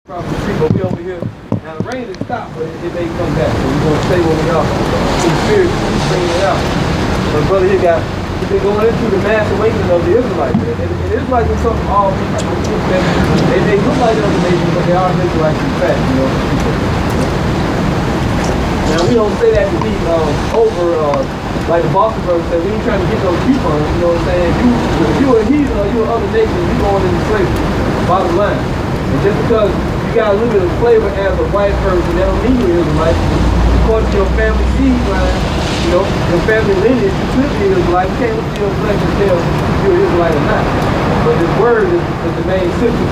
Across the street, but we over here. Now the rain has stopped, but it may come back. So we're gonna stay where we are. In spirit, bringing it out. But brother, he's been going into the mass awakening of the Israelites. And Israelites are something all people. They look like other nations, but they are Israelites in fact, you know. Now we don't say that to be like the Boston verse said, we ain't trying to get no coupons, you know what I'm saying? If you a heathen or you a other nation, you going into slavery. Bottom line. And just because you got a little bit of flavor as a white person, that don't mean you're Israelite. According to your family seed line, you know, your family lineage, you could be Israelite. You can't look at your flesh and tell if you're Israelite or not. But this word is the main system.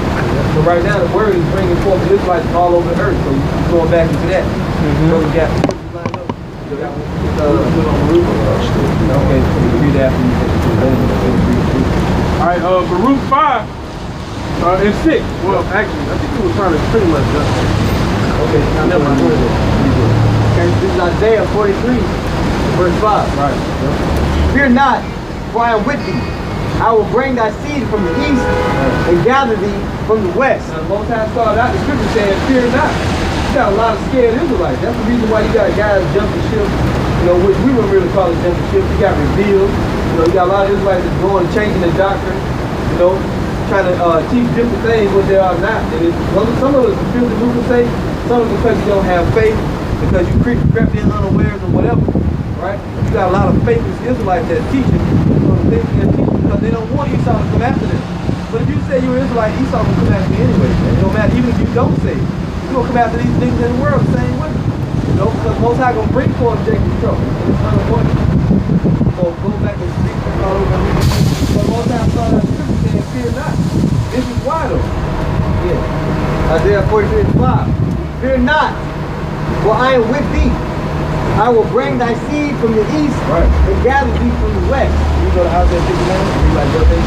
So right now the word is bringing forth the Israelites all over the earth. So you're going back into that. So we got lined up. Okay, so we read after you. All right, Baruch 5 and 6. Well, actually, I think we were trying to pretty much done. Okay, never mind. Okay, this is Isaiah 43, verse 5. Right. Fear not, for I am with thee. I will bring thy seed from the east and gather thee from the west. Now, the Most High started out the scripture saying, fear not. You got a lot of scared Israelites. That's the reason why you got guys jumping ship, you know, which we wouldn't really call it jumping ship. You got revealed. You know, you got a lot of Israelites that's going, changing the doctrine, you know, trying to teach different things what they are not. And some of us feel the new say, some of it because you don't have faith, because you crept in unawares or whatever, right? You got a lot of faithless Israelites that's teaching, because they don't want Esau to come after them. But if you say you're Israelite, Esau will come after you anyway. It don't matter, even if you don't say it. You're going to come after these things in the world the same way. You know, because Most High going to bring forth Jacob's trouble. And it's unavoidable. So go back and speak all over. But Most High started out the scripture saying, fear not. This is why though. Yeah. Isaiah 43 and 5. Fear not, for I am with thee. I will bring thy seed from the east and gather thee from the west. You go to Isaiah 59, you like verse 18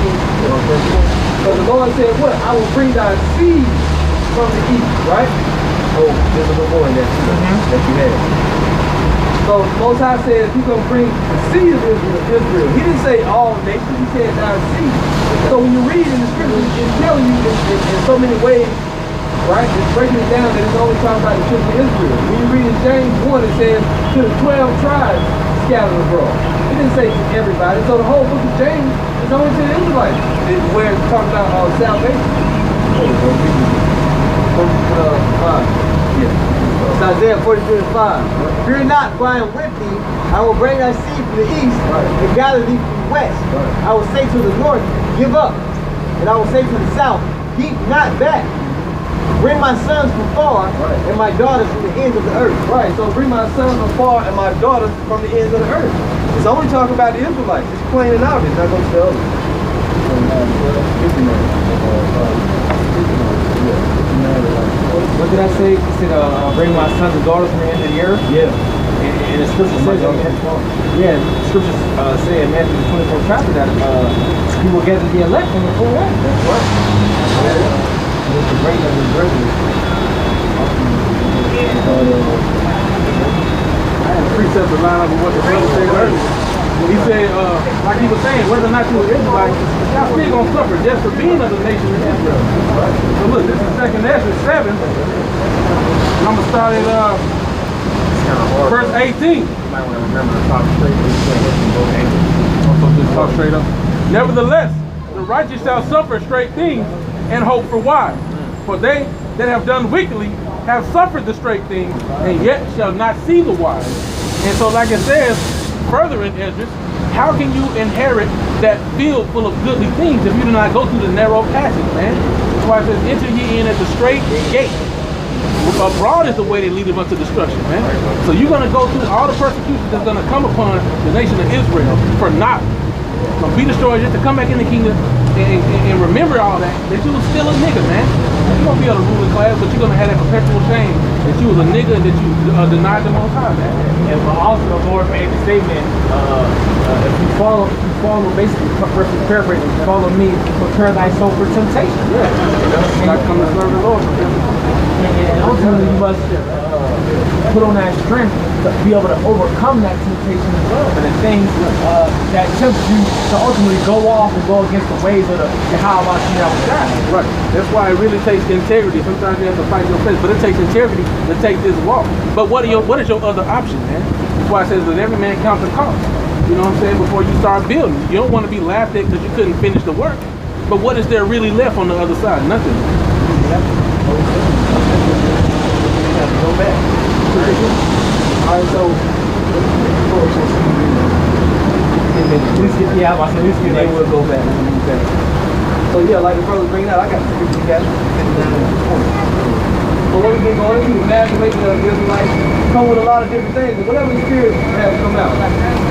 or verse 1. Because the Lord said what? I will bring thy seed from the east, right? Oh, there's a little more in that too, that you had. So the Most High says he's going to bring the seed of Israel. He didn't say all nations, he said thy seed. So when you read in the scripture, it's telling you in so many ways, right? It's breaking it down that it's only talking about the children of Israel. When you read in James 1, it says to the 12 tribes scattered abroad. It didn't say to everybody. So the whole book of James is only to the Israelites. It's where it's talking about salvation. It's Isaiah 43 and 5. Fear not, for I am with thee. I will bring thy seed from the east and gather thee from the west. I will say to the north, give up. And I will say to the south, keep not back. Bring my sons from far and my daughters from the ends of the earth. Right, so bring my sons from far and my daughters from the ends of the earth. It's only talking about the Israelites. It's plain and obvious. Not going to tell others. What did I say? He said, bring my sons and daughters from the end of the earth? Yeah. And the scripture says, the scripture say in Matthew 24th chapter that he will gather the elect from the full way. That's right. With the great of his brethren. I had a precept to line up with what the brother said earlier. He said, like he was saying, whether or not you were Israelite, y'all still gonna suffer just for being of the nation of Israel. So look, this is 2nd Ezra 7. And I'm gonna start at verse 18. You might want to remember to talk straight up. Also just talk straight up. Nevertheless, the righteous shall suffer straight things and hope for wise. For they that have done wickedly have suffered the straight things, and yet shall not see the wise. And so like it says further in Esdras, how can you inherit that field full of goodly things if you do not go through the narrow passage, man? That's why it says, enter ye in at the straight gate. Broad is the way that leadeth unto destruction, man. So you're going to go through all the persecution that's going to come upon the nation of Israel for not going to be destroyed, just to come back in the kingdom and remember all that you was still a nigga, man. You're going to be on the ruling class, but you're going to have that perpetual shame that you was a nigga and that you denied the Most High, man. And also the Lord made the statement, if you follow basically paraphrasing, follow me, prepare thy soul for temptation. Yeah. Not come to serve the Lord. And ultimately you must put on that strength to be able to overcome that temptation as well, and the things that tempt you to ultimately go off and go against the ways of the how about you now with that. Right. That's why it really takes integrity. Sometimes you have to fight your flesh, but it takes integrity to take this walk. But what is your other option, man? That's why it says that every man counts the cost. You know what I'm saying? Before you start building, you don't want to be laughed at because you couldn't finish the work. But what is there really left on the other side? Nothing. Go back. All right, so Yeah, I said, they will go back. So yeah, like the brothers bringing out, I got the scripture together. So what we've been going through, evaluating the Israelites, come with a lot of different things. But whatever the spirit has come out,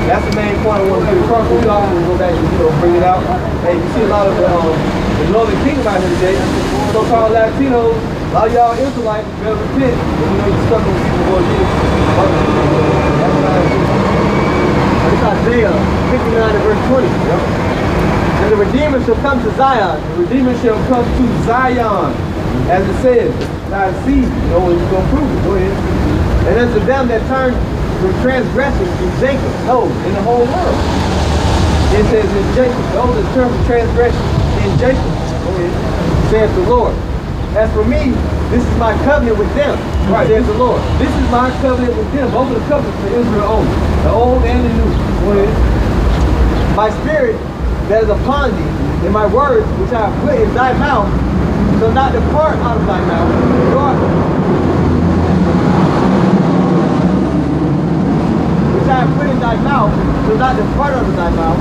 that's the main point I want to get across. We always go back and bring it out. Hey, you see a lot of the Northern Kingdom out here today, so-called Latinos. A lot of y'all Israelites better repent when you know you're stuck on people for years. It's Isaiah 59 and verse 20. Yep. And the Redeemer shall come to Zion. The Redeemer shall come to Zion. As it says, thy seed. You know, it's going to prove it. Go ahead. And as to them that turn from transgressors in Jacob. No, in the whole world. It says in Jacob. Those that turn from transgression in Jacob. Go ahead. Saith the Lord. As for me, this is my covenant with them, right? Says the Lord. This is my covenant with them. Both of the covenants for Israel only, the old and the new. Go ahead. My spirit that is upon thee, and my words which I have put in thy mouth, shall not depart out of thy mouth, which I have put in thy mouth, shall not depart out of thy mouth,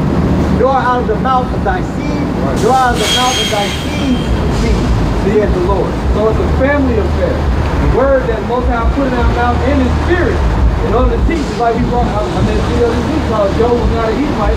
nor out of the mouth of thy seed, nor out of the mouth of thy seed's seed. Saith the Lord. So it's a family affair. The word that Most High put in our mouth and His Spirit in order to teach, is like we brought out this video this week called Job was not an Edomite.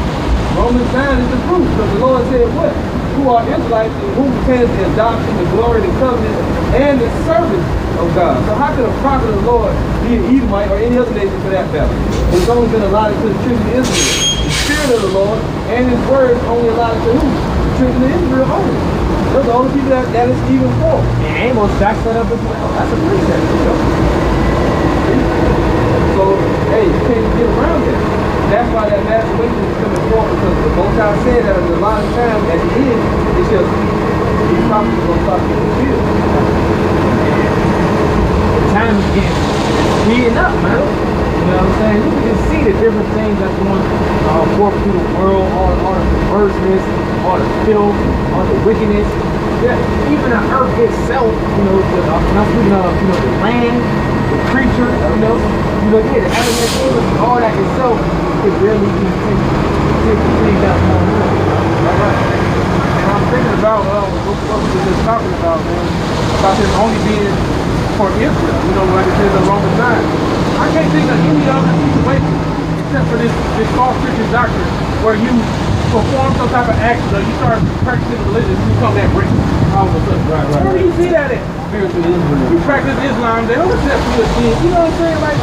Romans 9 is the proof. Because the Lord said what? Who are Israelites and whom pertains the adoption, the glory, the covenant, and the service of God. So how could a prophet of the Lord be an Edomite or any other nation for that matter? It's only been allotted to the children of Israel. The Spirit of the Lord and His word only allotted to who? The children of Israel only. Those are the only people that is even for. And Amos backs that up as well. That's a precept. So, hey, you can't get around that. That's why that masturbation is coming forward, because the Most High said that in a lot of times at the end, it shall these prophets are going to start getting filled. The time is getting speeding up, man. You know what I'm saying? You can see the different things that's going forth through the world, all the perverseness, all the filth, all the wickedness. Yeah, even the earth itself, you know, not speaking of, you know, the land, the creature, the elements, all that itself, it really can take things out more. And I'm thinking about what we were just talking about, man, about this only being for Israel. You know, like it says in Romans 9. I can't think of any other situation except for this false Christian doctrine where you perform some type of action or you start practicing religion, you become that rich all of a sudden. Right. Where do you see that at? Spiritual Israel. You practice Islam, they don't accept you as being, you know what I'm saying? Like,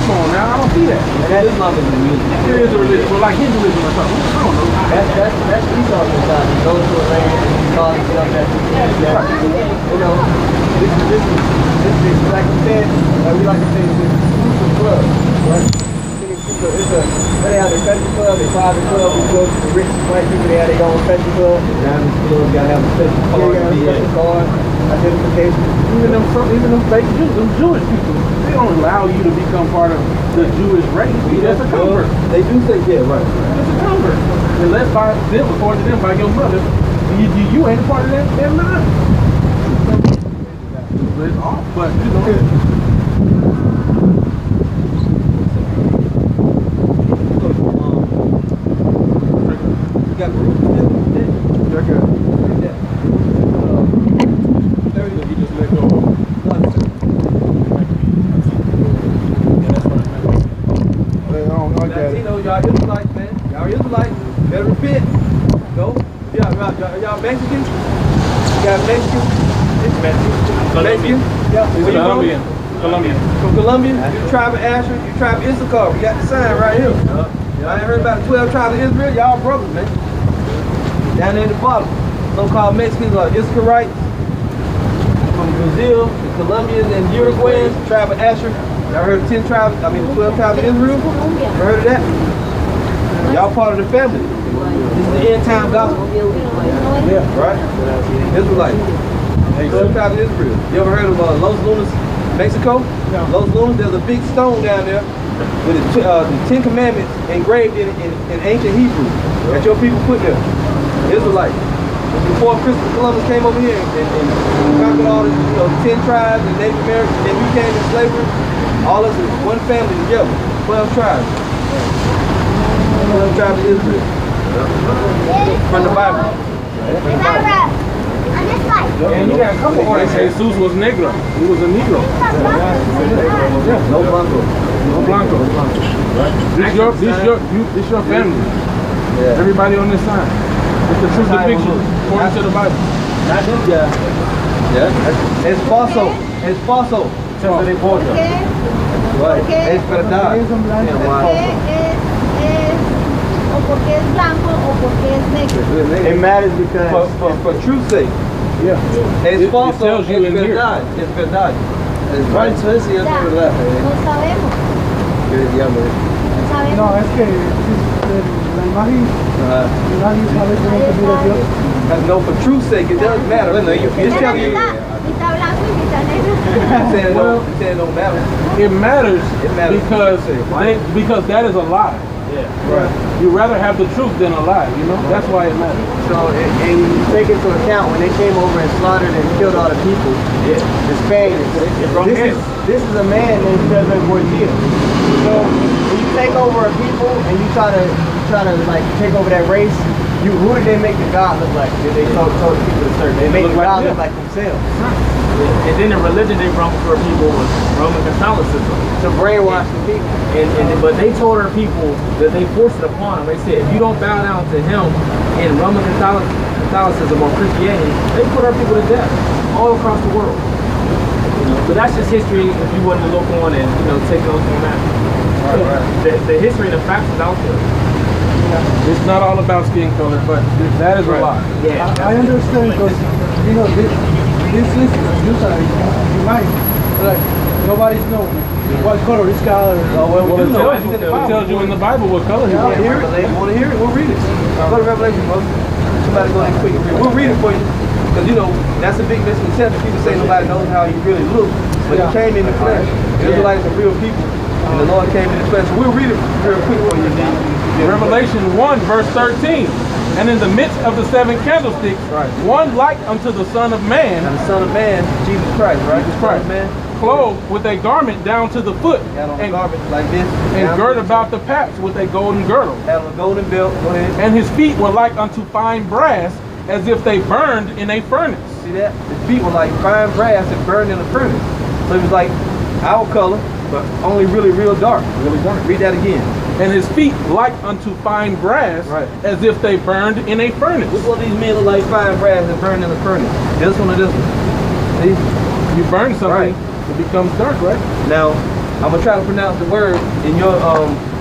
come on now, I don't see that. That Islam is a religion. There is a religion, but like Hinduism or something. I don't know. That's Esau's mentality. He goes to a land and he calls himself that. You know, this is like you said, we like to say it's an exclusive club, right? They have their country club, their private club. We go to the rich white people, they have their own country club. Diamond club, gotta have a special card. Special card, identification. Even them fake Jews, them Jewish people, they don't allow you to become part of the Jewish race. That's a convert. They do say, yeah, right. It's a convert. Unless by them, according to them, by your mother, you ain't a part of that line. It's off, but you know. Y'all Israelites, man. Y'all Israelites. Better repent. No? Y'all Mexicans? You got Mexicans? It's Mexican. Mexican? Yeah. Colombian. From Colombia, you tribe of Asher, you tribe of Issachar. We got the sign right here. Y'all ain't heard about the 12 tribes of Israel? Y'all brothers, man. Down there at the bottom. So-called Mexicans are Issacharites. From Brazil, the Colombians and Uruguayans, tribe of Asher. Y'all heard of 10 tribes, I mean the 12 tribes of Israel? You heard of that? Y'all part of the family. This is the end time gospel. Yeah, right? Israelite. 12 tribes of Israel. You ever heard of Los Lunas, Mexico? No. Los Lunas, there's a big stone down there with the 10 commandments engraved in ancient Hebrew that your people put there. Israelite. Before Christopher Columbus came over here and conquered all the 10 tribes and Native Americans, and we came in slavery, all of us is one family together, 12 tribes. 12 tribes of Israel. From the Bible. And you got a couple of Jesus was negro. He was a negro. No blanco. No blanco. This your family. Yeah. Everybody on this side. It's the true depiction according to the Bible. Not this guy. Yeah. Es falso. Es falso. César de Borja. Right. Es verdad. O porque es blanco o porque es negro. It matters because For truth's sake. Yeah. Es falso. It tells you Es in here. verdad. Es verdad. Es Right. falso. Es verdad. No sabemos. No sabemos. No, es que la imagen, nadie sabe cómo se mira Dios. No, for truth's sake, it doesn't matter. It's telling you. Mitad blanco y mitad negro. Saying it don't matter. It matters, matters. because that is a lie. Right. You rather have the truth than a lie, you know? That's why it matters. So, and you take into account when they came over and slaughtered and killed all the people, the Spaniards. This is a man named Cesar Borgia. So when you take over a people and you try to like take over that race, who did they make the God look like? Did they told people to serve? They made the God look like themselves. And then the religion they brought for people was Roman Catholicism. To brainwash the people. But they told our people that they forced it upon them. They said, if you don't bow down to him in Roman Catholicism or Christianity, they put our people to death all across the world. But that's just history if you wasn't to look on and take those from that. Right. The history and the facts is out there. It's not all about skin color, but that is a lie. Yeah. I understand because, this is you might, like, nobody's know what color this guy is. It tells you in the Bible what color he You want to was. hear it? You want to hear it? We'll read it. Go to Revelation, folks. Somebody go ahead and quick and read. We'll read it for you. Because, that's a big misconception. People say nobody knows how he really looks. But he came in the flesh. Israelites are real people. And the Lord came in the flesh. So we'll read it real quick for you. Revelation 1, verse 13. And in the midst of the 7 candlesticks, one like unto the Son of Man, And the Son of Man, Jesus Christ, right? Jesus The Son Christ, of Man. clothed with a garment down to the foot, Had on a and garment like this. girt about the paps with a golden girdle. Had on a golden belt. Go ahead. And his feet were like unto fine brass, as if they burned in a furnace. See that? His feet were like fine brass and burned in a furnace. So it was like our color, but only really real dark. Really dark. Read that again. And his feet like unto fine brass, as if they burned in a furnace. Which one of these men look like fine brass and burned in a furnace? This one or this one? See? You burn something, it becomes dark, right? Now, I'm gonna try to pronounce the word in your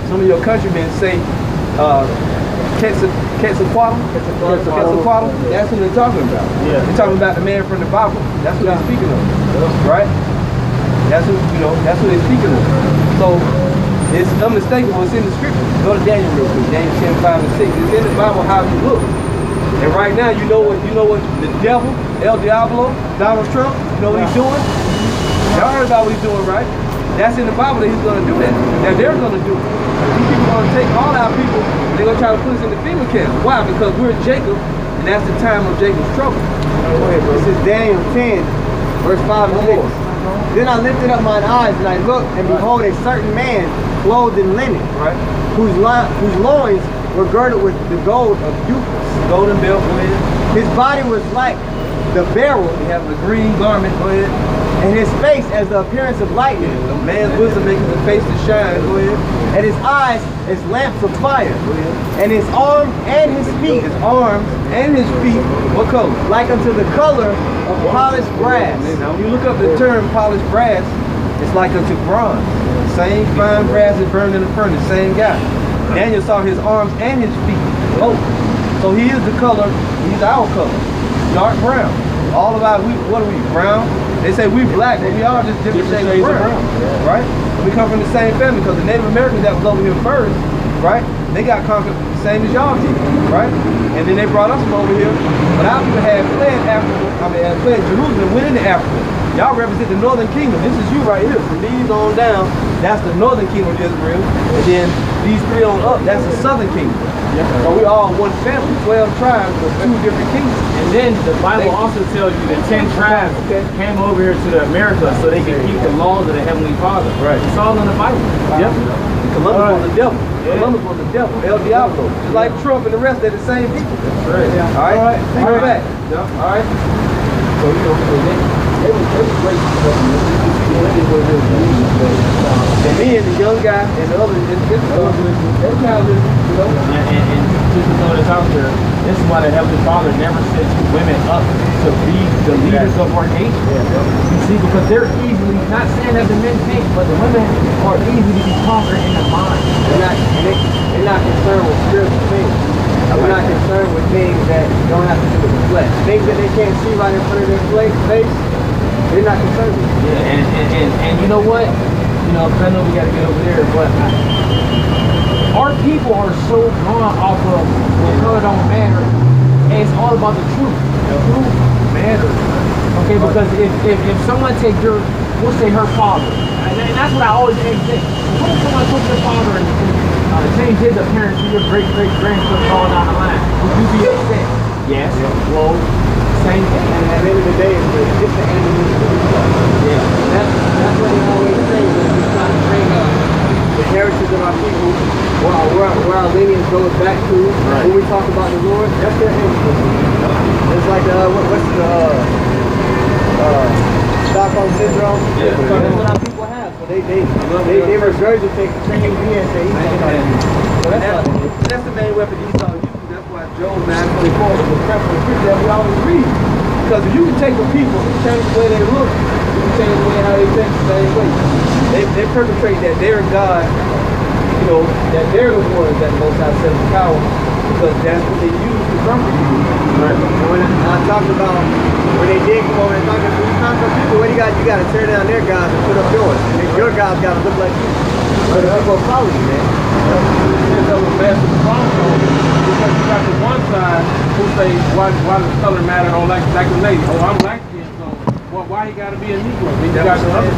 some of your countrymen say Quetzalcoatl. That's what they're talking about. Yeah. They're talking about the man from the Bible. That's what they're speaking of. Right? That's what that's what they're speaking of. So it's unmistakable. It's in the scripture. Go to Daniel real quick. Daniel 10, 5 and 6. It's in the Bible how he looks. And right now, you know what the devil, El Diablo, Donald Trump, you know what he's doing? Y'all heard about what he's doing, right? That's in the Bible that he's going to do that. That they're going to do it. These people are going to take all our people, and they're going to try to put us in the FEMA camp. Why? Because we're Jacob, and that's the time of Jacob's trouble. Go ahead, bro. This is Daniel 10, verse 5 and 6. Then I lifted up mine eyes, and I looked, and behold, a certain man clothed in linen, whose loins were girded with the gold of Uphaz. Golden belt, go ahead. His body was like the beryl, He has a green garment, go ahead. and his face as the appearance of lightning. A man's wisdom makes his face to shine, go ahead. And his eyes as lamps of fire. And his arm and his feet, His arms and his feet, what color? like unto the color of polished brass. Now, when you look up the term polished brass, it's like unto bronze. Same fine brass that burned in the furnace, same guy. Daniel saw his arms and his feet, both. So he is the color, he's our color, dark brown. All of our, what are we, brown? They say we black, but we all just different shades of brown, right? We come from the same family because the Native Americans that was over here first, right? They got conquered the same as y'all did, right? And then they brought us from over here. But our people had fled Africa, had fled Jerusalem, went into Africa. Y'all represent the northern kingdom. This is you right here. From these on down, that's the northern kingdom of Israel. And then these 3 on up, that's the southern kingdom. So we all one family, 12 tribes with 2 different kingdoms. And then the Bible also tells you that 10 tribes came over here to the America so they can keep the laws of the Heavenly Father. Right. It's all in the Bible. Yep. Columbus was the devil. Columbus was the devil. El Diablo. Just like Trump and the rest, they're the same people. Right. Yeah. All right. Take it back. All right. So you know, they was great. And me and the young guy and the other, that's how it is, you know. And just to throw this out there, this is why the Heavenly Father never sets women up to be the leaders of our nation. You see, because they're easily, not saying that the men can't, but the women are easy to be conquered in the mind. They're not concerned with spiritual things. They're not concerned with things that don't have to do with the flesh. Things that they can't see right in front of their face, they're not concerned with. Yeah, and you know what? You know, 'cause I know we got to get over there, but our people are so drawn off of the color don't matter, and it's all about the truth. The truth matters. Okay, because if someone take your, we'll say her father, and that's what I always say. What if someone took your father and change his appearance to your great-great-grandson all down the line? Would you be upset? Yes. Well, same thing. And at the end of the day, it's the enemy. Yeah. That's what they always say when we try to bring the heritage of our people, where our lineage goes back to. Right. When we talk about the Lord, that's their enemy. It's like what's the Stockholm syndrome? Yeah. So that's what our people have. So they regurgitate the same BS that Esau. So that's the main weapon Esau used. That's why Job 9:24 was the preference scripture that we always read. Because if you can take the people and change the way they look, you can change the way how they think the same way. They perpetrate that they're God, you know, that they're the ones that the Most High sets in power, because that's what they use to conquer you. Right. And when I talked about when they did come over and talk about when you conquer people, what do you got to tear down their gods and put up yours. And your gods got to look like you. But the people follow you, man. That was massive problem because you got the one side who say why does color matter? Oh, like the lady. Oh, I'm light skinned, so well, why he got to be a Negro? Then you got the other.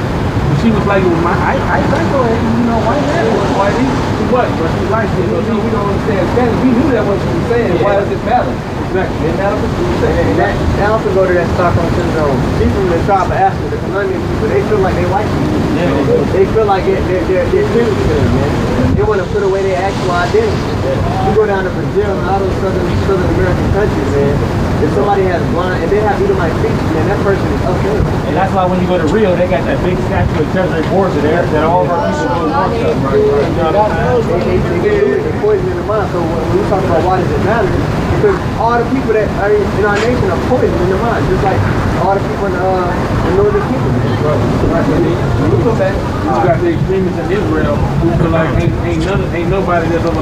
She was like, well, I go ahead, you know, white man, why he what? But she light skinned. So We don't understand Spanish. We knew that what she was saying. Why does it matter? exactly. It matters what she was saying. And that also go to that Stockholm syndrome. People in the tribe of Asher, the Colombian people, they feel like they white people. Yeah. They feel like they're kings to them, man. They want to put away their actual identity. You go down to Brazil and all those southern American countries, man. If somebody has blind, and they have Edomite features, man, that person is okay. And that's why when you go to Rio, they got that big statue of Treasury Borgia there that all of our people go to worship. You know what I'm saying? They poison in the mind. So when we talk about why does it matter, because all the people that are in our nation are poisoned in the mind, just like all the people in the northern kingdom. You got the extremists in Israel who feel like ain't nobody that's over.